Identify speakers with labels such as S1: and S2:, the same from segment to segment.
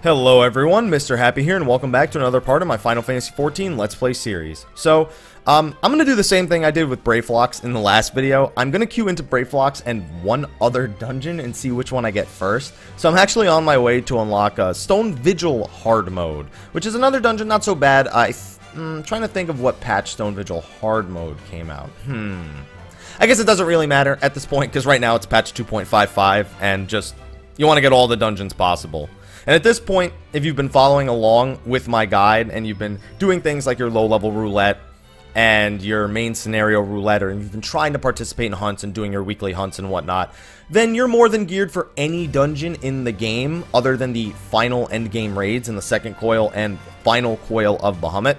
S1: Hello everyone, Mr. Happy here, and welcome back to another part of my Final Fantasy XIV Let's Play series. So, I'm going to do the same thing I did with Brayflox in the last video. I'm going to queue into Brayflox and one other dungeon and see which one I get first. So I'm actually on my way to unlock Stone Vigil Hard Mode, which is another dungeon not so bad. I'm trying to think of what patch Stone Vigil Hard Mode came out. I guess it doesn't really matter at this point, because right now it's patch 2.55, and just, you want to get all the dungeons possible. And at this point, if you've been following along with my guide and you've been doing things like your low-level roulette and your main scenario roulette, or you've been trying to participate in hunts and doing your weekly hunts and whatnot, then you're more than geared for any dungeon in the game other than the final endgame raids in the second coil and final coil of Bahamut.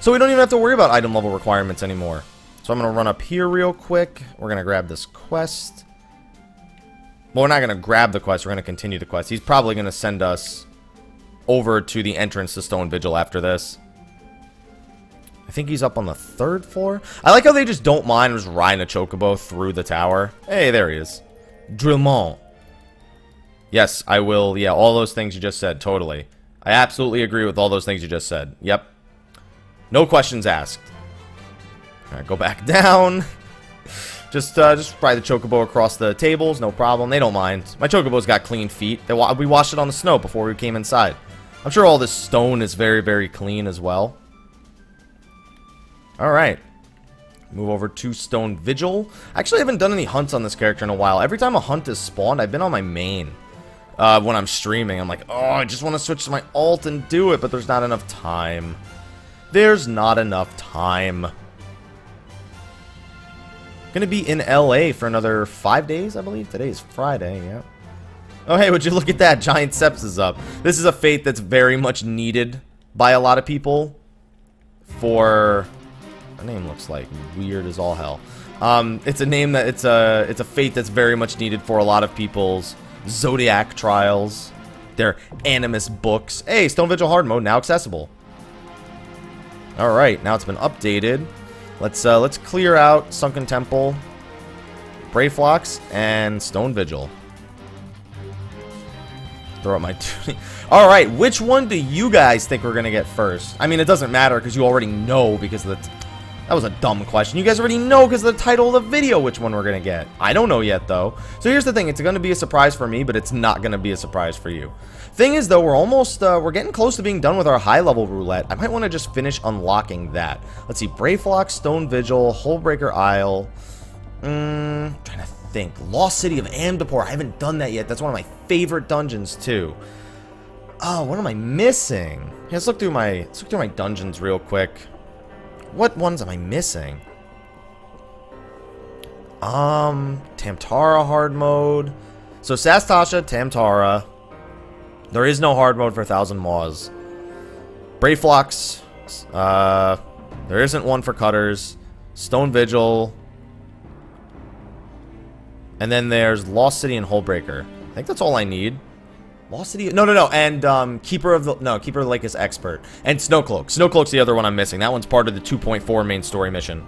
S1: So we don't even have to worry about item level requirements anymore. So I'm going to run up here real quick. We're going to grab this quest. Well, we're not going to grab the quest, we're going to continue the quest. He's probably going to send us over to the entrance to Stone Vigil after this. I think he's up on the 3rd floor. I like how they just don't mind just riding a chocobo through the tower. Hey, there he is. Drillmont. Yes, I will. Yeah, all those things you just said, totally. I absolutely agree with all those things you just said. Yep. No questions asked. Alright, go back down. Just ride the chocobo across the tables, no problem. They don't mind. My chocobo's got clean feet. We washed it on the snow before we came inside. I'm sure all this stone is very, very clean as well. Alright. Move over to Stone Vigil. I actually haven't done any hunts on this character in a while. Every time a hunt is spawned, I've been on my main. When I'm streaming, I'm like, oh, I just want to switch to my alt and do it, but there's not enough time. There's not enough time. Gonna be in LA for another 5 days, I believe. Today is Friday, yeah. Oh, hey, would you look at that? Giant Seps is up. This is a fate that's very much needed by a lot of people. For... Her name looks like weird as all hell. It's a name that... It's a fate that's very much needed for a lot of people's Zodiac trials. Their Animus books. Hey, Stone Vigil Hard Mode now accessible. Alright, now it's been updated. Let's clear out Sunken Temple, Brayflox, and Stone Vigil. Throw up my duty. Alright, which one do you guys think we're gonna get first? I mean, it doesn't matter because you already know because of the... That was a dumb question. You guys already know because of the title of the video which one we're gonna get. I don't know yet, though. So here's the thing. It's gonna be a surprise for me, but it's not gonna be a surprise for you. Thing is, though, we're almost, we're getting close to being done with our high-level roulette. I might want to just finish unlocking that. Let's see, Brayflox, Stone Vigil, Hullbreaker Isle. Trying to think. Lost City of Amdapor. I haven't done that yet. That's one of my favorite dungeons, too. Oh, what am I missing? Yeah, let's look through my dungeons real quick. What ones am I missing? Tamtara hard mode. So, Sastasha, Tamtara. There is no hard mode for 1000 Maws. Brayflox. There isn't one for Cutters. Stone Vigil. And then there's Lost City and Hullbreaker. I think that's all I need. Lost City? No. And Keeper of the Lake is Expert. And Snowcloak. Snowcloak's the other one I'm missing. That one's part of the 2.4 main story mission.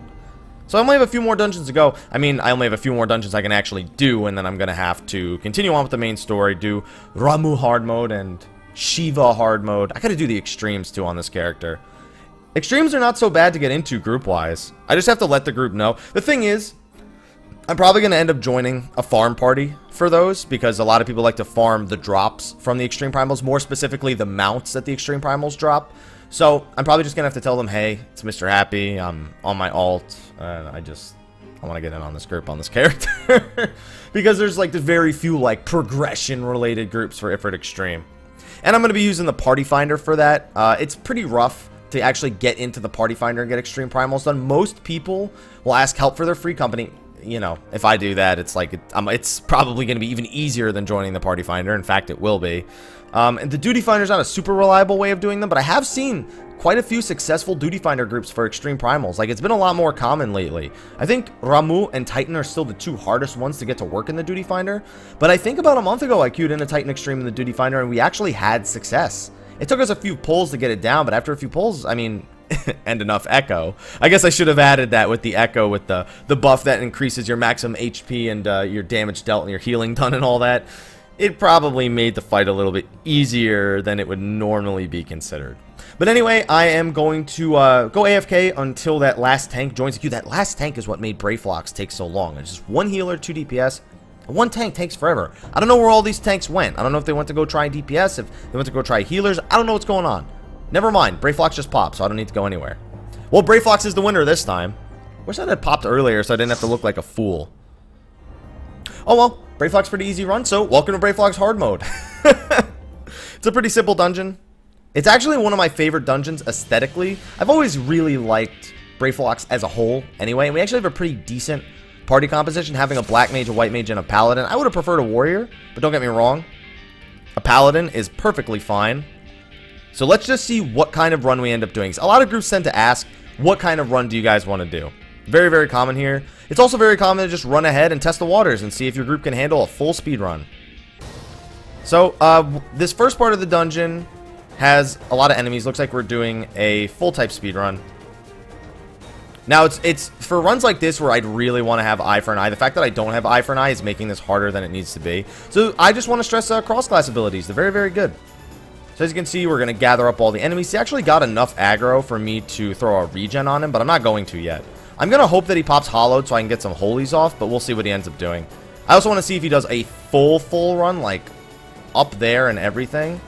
S1: So I only have a few more dungeons to go. I mean, I only have a few more dungeons I can actually do, and then I'm going to have to continue on with the main story, do Ramuh hard mode and Shiva hard mode. I got to do the extremes, too, on this character. Extremes are not so bad to get into group-wise. I just have to let the group know. The thing is, I'm probably going to end up joining a farm party for those, because a lot of people like to farm the drops from the Extreme Primals, more specifically the mounts that the Extreme Primals drop. So, I'm probably just going to have to tell them, hey, it's Mr. Happy, I'm on my alt, I want to get in on this group on this character. Because there's, like, very few, like, progression-related groups for Ifrit Extreme. And I'm going to be using the Party Finder for that. It's pretty rough to actually get into the Party Finder and get Extreme Primals done. Most people will ask help for their free company. You know, if I do that, it's like, it's probably going to be even easier than joining the Party Finder. In fact, it will be. And the Duty Finder is not a super reliable way of doing them, but I have seen quite a few successful Duty Finder groups for Extreme Primals. Like, it's been a lot more common lately. I think Ramuh and Titan are still the two hardest ones to get to work in the Duty Finder, but I think about a month ago I queued in a Titan Extreme in the Duty Finder, and we actually had success. It took us a few pulls to get it down, but after a few pulls, I mean... and enough echo. I guess I should have added that with the echo, with the buff that increases your maximum HP and your damage dealt and your healing done and all that. it probably made the fight a little bit easier than it would normally be considered. But anyway, I am going to go AFK until that last tank joins the queue. That last tank is what made Brayflox take so long. It's just one healer, 2 DPS. One tank takes forever. I don't know where all these tanks went. I don't know if they went to go try DPS, if they went to go try healers. I don't know what's going on. Never mind. Brayflox just popped, so I don't need to go anywhere. Well, Brayflox is the winner this time. Wish that had popped earlier so I didn't have to look like a fool. Oh well, Brayflox pretty easy run, so welcome to Brayflox hard mode. It's a pretty simple dungeon. It's actually one of my favorite dungeons aesthetically. I've always really liked Brayflox as a whole anyway, and we actually have a pretty decent party composition, having a black mage, a white mage, and a paladin. I would have preferred a warrior, but don't get me wrong. A paladin is perfectly fine. So let's just see what kind of run we end up doing. So a lot of groups tend to ask, what kind of run do you guys want to do? Very, very common here. It's also very common to just run ahead and test the waters and see if your group can handle a full speed run. So this first part of the dungeon has a lot of enemies. Looks like we're doing a full type speed run. Now, it's for runs like this where I'd really want to have eye for an eye. The fact that I don't have eye for an eye is making this harder than it needs to be. So I just want to stress cross-class abilities. They're very, very good. So as you can see, we're going to gather up all the enemies. He actually got enough aggro for me to throw a regen on him, but I'm not going to yet. I'm going to hope that he pops hollowed so I can get some holies off, but we'll see what he ends up doing. I also want to see if he does a full run, like up there and everything.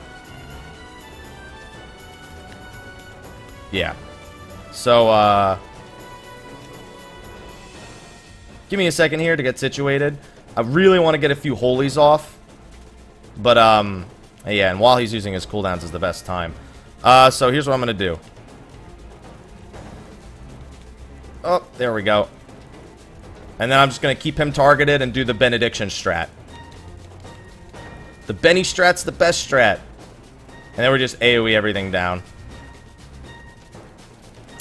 S1: Yeah. So, give me a second here to get situated. I really want to get a few holies off. But, yeah, and while he's using his cooldowns is the best time. So here's what I'm going to do. Oh, there we go. And then I'm just going to keep him targeted and do the benediction strat. The Benny strat's the best strat. And then we're just AoE everything down.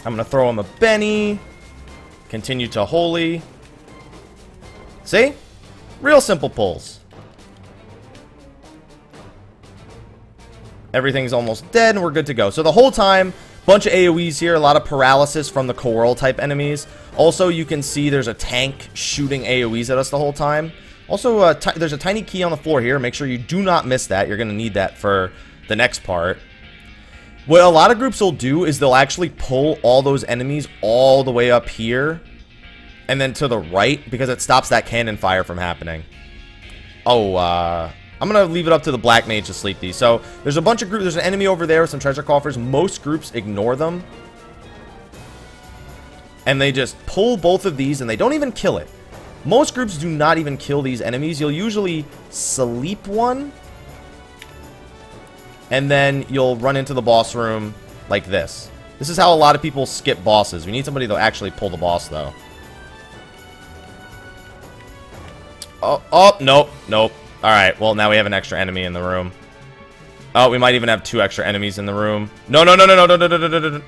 S1: I'm going to throw him a Benny. Continue to holy. See? Real simple pulls. Everything's almost dead and we're good to go. So the whole time, bunch of AoEs here, a lot of paralysis from the Coral type enemies. Also, you can see there's a tank shooting AoEs at us the whole time. Also, there's a tiny key on the floor here. Make sure you do not miss that. You're going to need that for the next part. What a lot of groups will do is they'll actually pull all those enemies all the way up here and then to the right because it stops that cannon fire from happening. Oh, I'm going to leave it up to the black mage to sleep these. So there's a bunch of groups. There's an enemy over there with some treasure coffers. Most groups ignore them. And they just pull both of these and they don't even kill it. Most groups do not even kill these enemies. You'll usually sleep one. And then you'll run into the boss room like this. This is how a lot of people skip bosses. We need somebody to actually pull the boss, though. Oh, nope, nope. Alright, well, now we have an extra enemy in the room. Oh, we might even have 2 extra enemies in the room. No.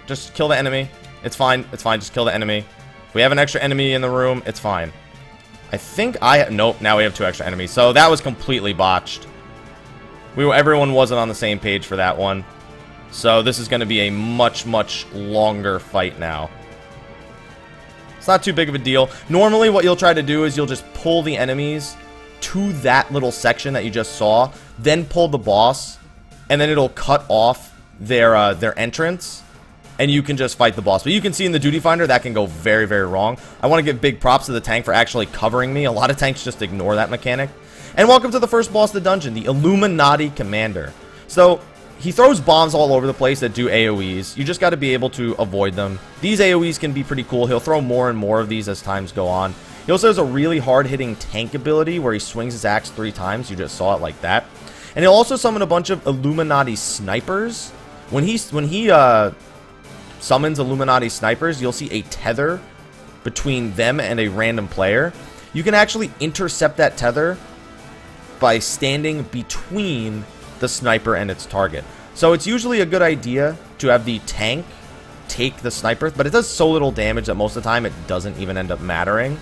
S1: Just kill the enemy. It's fine. It's fine. Just kill the enemy. If we have an extra enemy in the room, it's fine. I think nope, now we have 2 extra enemies. So that was completely botched. Everyone wasn't on the same page for that one. So this is going to be a much longer fight now. It's not too big of a deal. Normally what you'll try to do is you'll just pull the enemies to that little section that you just saw, then pull the boss, and then it'll cut off their entrance, and you can just fight the boss. But you can see in the duty finder that can go very wrong. I want to give big props to the tank for actually covering me. A lot of tanks just ignore that mechanic. And welcome to the first boss of the dungeon, the Illuminati Commander. So he throws bombs all over the place that do AoEs. You just got to be able to avoid them. These AoEs can be pretty cool. He'll throw more and more of these as times go on. He also has a really hard-hitting tank ability where he swings his axe 3 times. You just saw it like that. And he'll also summon a bunch of Illuminati snipers. When he summons Illuminati snipers, you'll see a tether between them and a random player. You can actually intercept that tether by standing between the sniper and its target. So it's usually a good idea to have the tank take the sniper, but it does so little damage that most of the time it doesn't even end up mattering.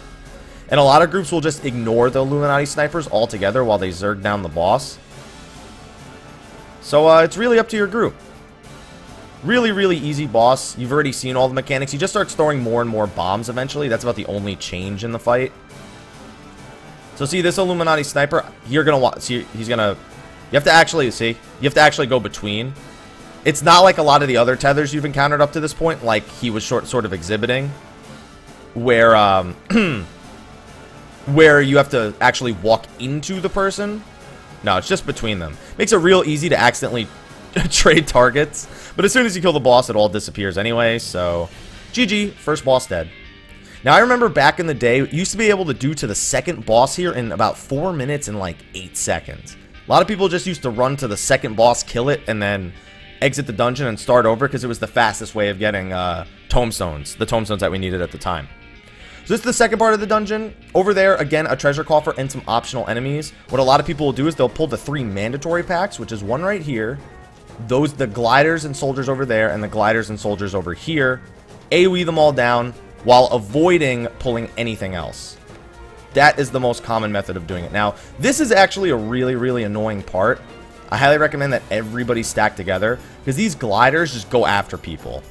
S1: And a lot of groups will just ignore the Illuminati snipers altogether while they zerg down the boss. So it's really up to your group. Really easy boss. You've already seen all the mechanics. He just starts throwing more and more bombs eventually. That's about the only change in the fight. So see this Illuminati sniper, you're gonna want. See, he's gonna. You have to actually see. You have to actually go between. It's not like a lot of the other tethers you've encountered up to this point, like he was sort of exhibiting, where where you have to actually walk into the person. No, it's just between them. Makes it real easy to accidentally trade targets. But as soon as you kill the boss, it all disappears anyway. So, GG, first boss dead. Now, I remember back in the day, you used to be able to do to the second boss here in about 4 minutes and like 8 seconds. A lot of people just used to run to the second boss, kill it, and then exit the dungeon and start over because it was the fastest way of getting tomestones. The tomestones that we needed at the time. So this is the second part of the dungeon. Over there, again, a treasure coffer and some optional enemies. What a lot of people will do is they'll pull the 3 mandatory packs, which is one right here. The gliders and soldiers over there, and the gliders and soldiers over here. AoE them all down while avoiding pulling anything else. That is the most common method of doing it. Now, this is actually a really, really annoying part. I highly recommend that everybody stack together because these gliders just go after people.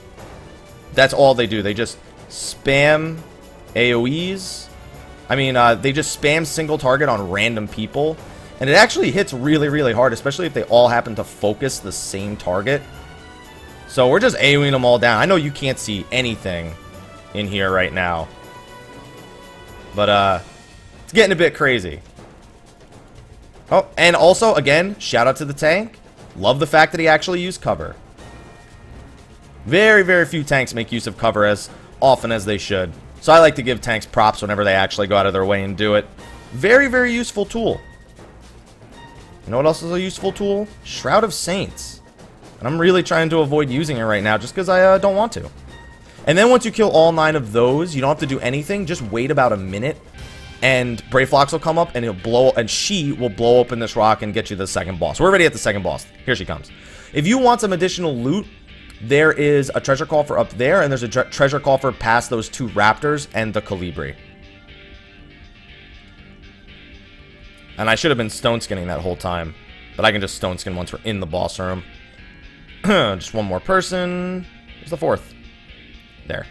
S1: That's all they do. They just spam AoEs. I mean, they just spam single target on random people. And it actually hits really, really hard, especially if they all happen to focus the same target. So we're just AoEing them all down. I know you can't see anything in here right now. But, it's getting a bit crazy. Oh, and also, again, shout out to the tank. Love the fact that he actually used cover. Very, very few tanks make use of cover as often as they should. So I like to give tanks props whenever they actually go out of their way and do it. Very, very useful tool. You know what else is a useful tool? Shroud of Saints. And I'm really trying to avoid using it right now just because I don't want to. And then once you kill all 9 of those, you don't have to do anything. Just wait about a minute. And Brayflox will come up and she will blow open this rock and get you the second boss. We're already at the second boss. Here she comes. If you want some additional loot, there is a treasure coffer up there, and there's a treasure coffer past those 2 raptors and the colibri. And I should have been stone skinning that whole time, but I can just stone skin once we're in the boss room. Just one more person. Where's the 4th? There.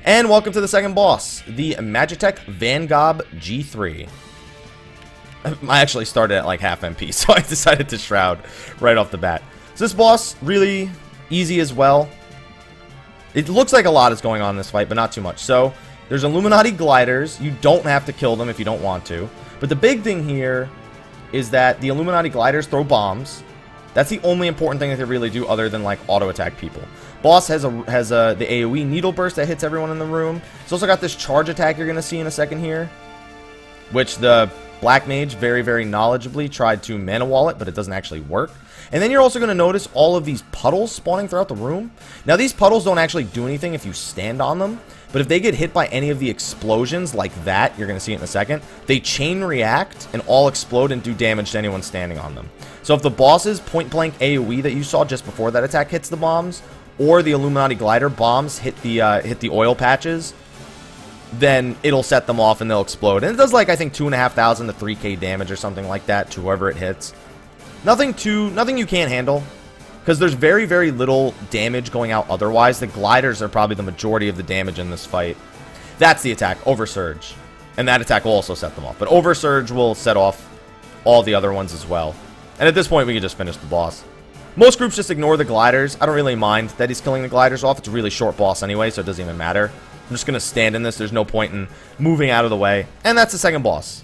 S1: And welcome to the second boss, the Magitech Vanab G3. I actually started at like half MP, so I decided to shroud right off the bat. So this boss, really easy as well. It looks like a lot is going on in this fight, but not too much. So, there's Illuminati gliders. You don't have to kill them if you don't want to. But the big thing here is that the Illuminati gliders throw bombs. That's the only important thing that they really do other than like auto attack people. Boss has the AoE needle burst that hits everyone in the room. It's also got this charge attack you're going to see in a second here, which the Black Mage very, very knowledgeably tried to mana wall it, but it doesn't actually work. And then you're also going to notice all of these puddles spawning throughout the room. Now, these puddles don't actually do anything if you stand on them, but if they get hit by any of the explosions like that, you're going to see it in a second, they chain react and all explode and do damage to anyone standing on them. So if the boss's point-blank AoE that you saw just before that attack hits the bombs, or the Illuminati glider bombs hit the oil patches, then it'll set them off and they'll explode. And it does like, I think, 2,500 to 3k damage or something like that to whoever it hits. Nothing you can't handle, because there's very, very little damage going out otherwise. The gliders are probably the majority of the damage in this fight. That's the attack, Oversurge. And that attack will also set them off. But Oversurge will set off all the other ones as well. And at this point, we can just finish the boss. Most groups just ignore the gliders. I don't really mind that he's killing the gliders off. It's a really short boss anyway, so it doesn't even matter. I'm just going to stand in this. There's no point in moving out of the way. And that's the second boss.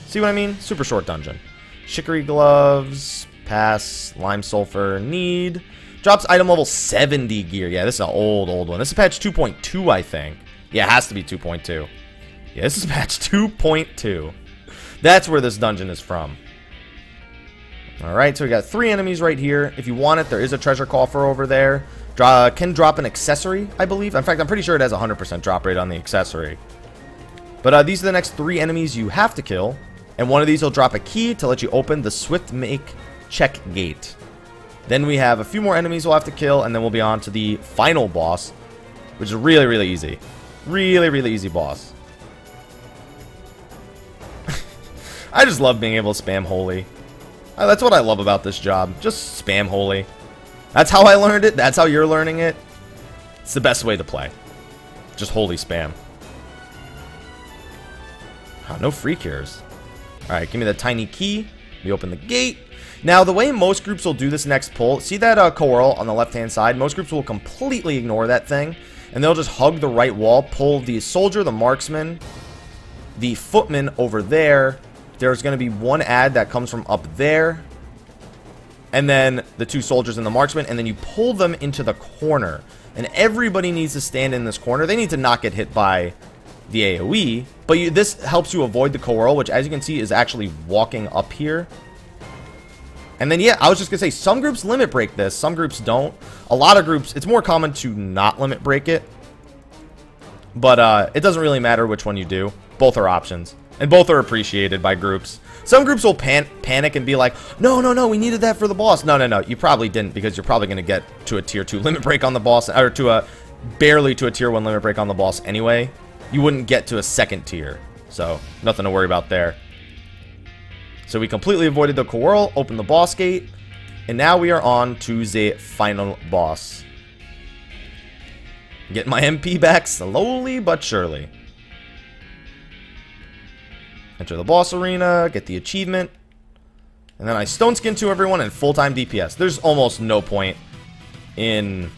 S1: See what I mean? Super short dungeon. Chicory gloves, pass, lime sulfur, need. Drops item level 70 gear. Yeah, this is an old one. This is patch 2.2, I think. Yeah, it has to be 2.2. Yeah, this is patch 2.2. That's where this dungeon is from. Alright, so we got 3 enemies right here. If you want it, there is a treasure coffer over there. Can drop an accessory, I believe. In fact, I'm pretty sure it has a 100% drop rate on the accessory. But these are the next 3 enemies you have to kill. And one of these will drop a key to let you open the Swift Make Check Gate. Then we have a few more enemies we'll have to kill, and then we'll be on to the final boss, which is really, really easy. Really, really easy boss. I just love being able to spam Holy. That's what I love about this job. Just spam Holy. That's how I learned it. That's how you're learning it. It's the best way to play. Just Holy spam. Oh, no free cures. Alright, give me the tiny key. We open the gate. Now, the way most groups will do this next pull, see that coral on the left-hand side? Most groups will completely ignore that thing, and they'll just hug the right wall, pull the soldier, the marksman, the footman over there. There's going to be one ad that comes from up there, and then the two soldiers and the marksman, and then you pull them into the corner. And everybody needs to stand in this corner. They need to not get hit by the AoE, but this helps you avoid the coral, which, as you can see, is actually walking up here. And then, yeah, I was just going to say, some groups limit break this, some groups don't. A lot of groups, it's more common to not limit break it. But it doesn't really matter which one you do. Both are options. And both are appreciated by groups. Some groups will panic and be like, no, no, no, we needed that for the boss. No, no, no, you probably didn't, because you're probably going to get to a tier 2 limit break on the boss, or barely to a tier 1 limit break on the boss anyway. You wouldn't get to a second tier. So, nothing to worry about there. So we completely avoided the coral, opened the boss gate, and now we are on to the final boss. Get my MP back slowly but surely. Enter the boss arena, get the achievement, and then I stone skin to everyone in full-time DPS. There's almost no point in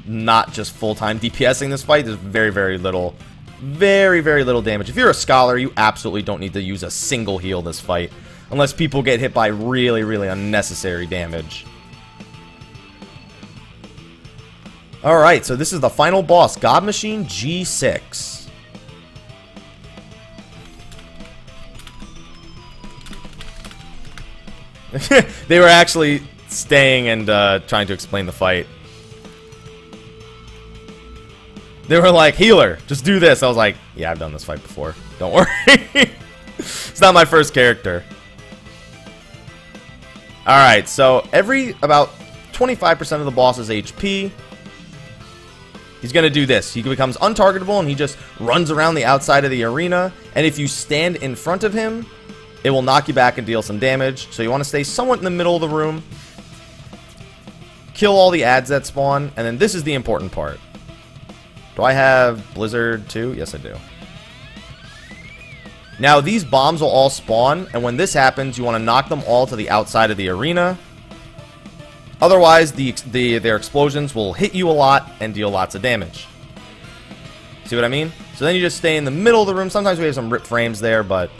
S1: not just full-time DPSing this fight. There's very, very little damage. If you're a scholar, you absolutely don't need to use a single heal this fight, unless people get hit by really, really unnecessary damage. Alright, so this is the final boss, God Machine G6. They were actually staying and trying to explain the fight. They were like, healer, just do this. I was like, yeah, I've done this fight before. Don't worry. It's not my first character. Alright, so about 25% of the boss's HP. He's going to do this. He becomes untargetable and he just runs around the outside of the arena. And if you stand in front of him, it will knock you back and deal some damage. So you want to stay somewhat in the middle of the room. Kill all the ads that spawn. And then this is the important part. Do I have Blizzard too? Yes, I do. Now, these bombs will all spawn. And when this happens, you want to knock them all to the outside of the arena. Otherwise, their explosions will hit you a lot and deal lots of damage. See what I mean? So then you just stay in the middle of the room. Sometimes we have some rip frames there, but...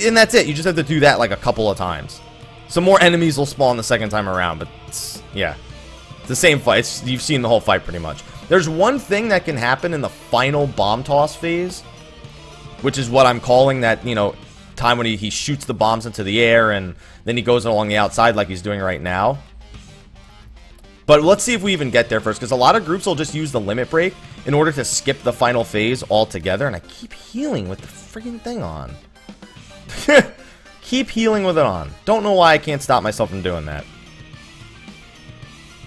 S1: And that's it. You just have to do that like a couple of times. Some more enemies will spawn the second time around, but yeah. It's the same fight. You've seen the whole fight pretty much. There's one thing that can happen in the final bomb toss phase, which is what I'm calling that, you know, time when he shoots the bombs into the air and then he goes along the outside like he's doing right now. But let's see if we even get there first, because a lot of groups will just use the limit break in order to skip the final phase altogether. And I keep healing with the freaking thing on. Keep healing with it on. Don't know why I can't stop myself from doing that.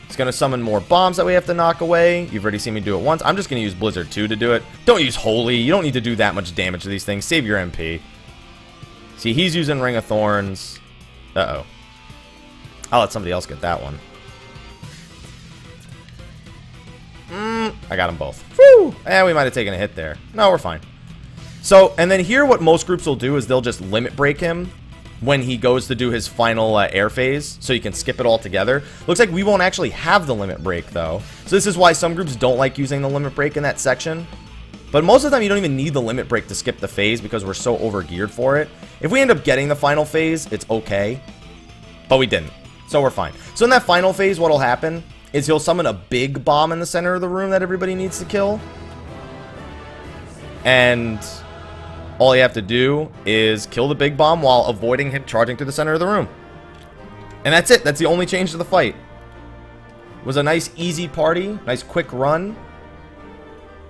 S1: It's going to summon more bombs that we have to knock away. You've already seen me do it once. I'm just going to use Blizzard 2 to do it. Don't use Holy. You don't need to do that much damage to these things. Save your MP. See, he's using Ring of Thorns. Uh-oh. I'll let somebody else get that one. I got them both. Whew! We might have taken a hit there. No, we're fine. So, and then here what most groups will do is they'll just limit break him when he goes to do his final air phase, so you can skip it all together. Looks like we won't actually have the limit break, though. So this is why some groups don't like using the limit break in that section. But most of the time, you don't even need the limit break to skip the phase because we're so over-geared for it. If we end up getting the final phase, it's okay. But we didn't, so we're fine. So in that final phase, what'll happen is he'll summon a big bomb in the center of the room that everybody needs to kill. And all you have to do is kill the big bomb while avoiding him charging through the center of the room. And that's it. That's the only change to the fight. It was a nice, easy party. Nice, quick run.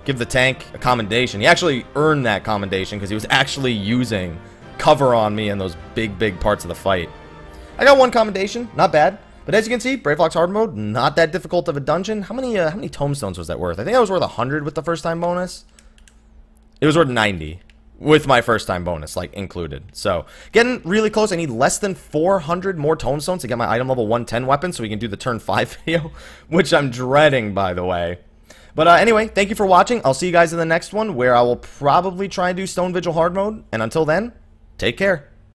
S1: Give the tank a commendation. He actually earned that commendation because he was actually using cover on me in those big, big parts of the fight. I got one commendation. Not bad. But as you can see, Brayflox hard mode, not that difficult of a dungeon. How many tombstones was that worth? I think I was worth 100 with the first time bonus. It was worth 90 with my first time bonus, like, included. So, getting really close. I need less than 400 more tombstones to get my item level 110 weapon so we can do the turn 5 video, which I'm dreading, by the way. But anyway, thank you for watching. I'll see you guys in the next one, where I will probably try and do Stone Vigil hard mode. And until then, take care.